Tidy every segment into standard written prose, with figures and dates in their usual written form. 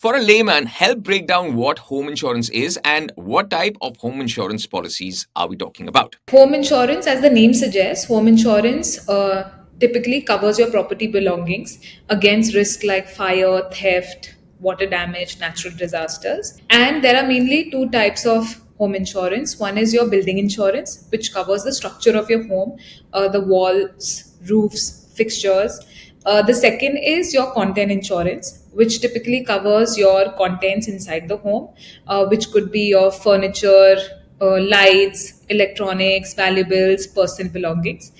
For a layman, help break down what home insurance is and what type of home insurance policies are we talking about. Home insurance, as the name suggests, home insurance typically covers your property belongings against risk like fire, theft, water damage, natural disasters. And there are mainly two types of home insurance. One is your building insurance, which covers the structure of your home, the walls, roofs, fixtures. The second is your content insurance, which typically covers your contents inside the home, which could be your furniture, lights, electronics, valuables, personal belongings.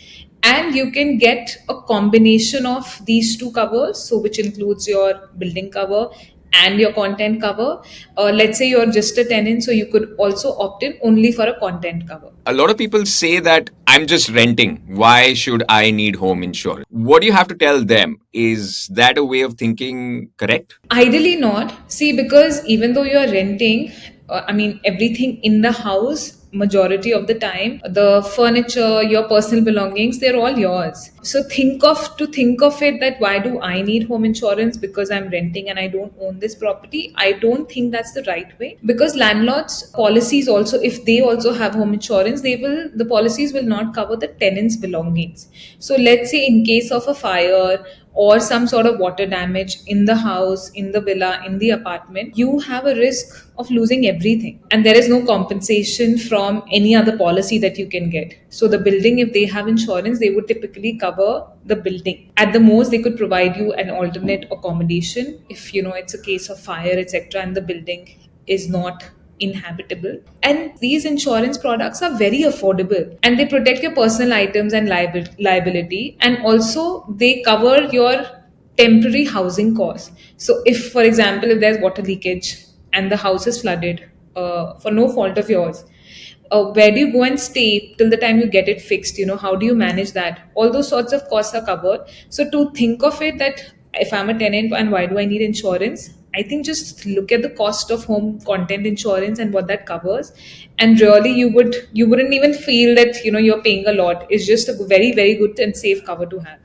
And you can get a combination of these two covers, so which includes your building cover and your content cover. Let's say you're just a tenant, so you could also opt in only for a content cover. A lot of people say that I'm just renting. Why should I need home insurance? What do you have to tell them? Is that a way of thinking correct? Ideally, not. See, because even though you're renting, everything in the house, majority of the time, the furniture, your personal belongings, they're all yours. So think of it that why do I need home insurance because I'm renting and I don't own this property? I don't think that's the right way, because landlords policies also, if they also have home insurance, the policies will not cover the tenant's belongings. So let's say in case of a fire or some sort of water damage in the house, in the villa, in the apartment, you have a risk of losing everything. And there is no compensation from any other policy that you can get. So the building, if they have insurance, they would typically cover the building. At the most, they could provide you an alternate accommodation if it's a case of fire, etc., and the building is not inhabitable. And these insurance products are very affordable, and they protect your personal items and liability, and also they cover your temporary housing costs. So if, for example, if there's water leakage and the house is flooded for no fault of yours, where do you go and stay till the time you get it fixed? How do you manage that? All those sorts of costs are covered. So to think of it that if I'm a tenant and why do I need insurance, I think just look at the cost of home content insurance and what that covers, and really you wouldn't even feel that you're paying a lot. It's just a very, very good and safe cover to have.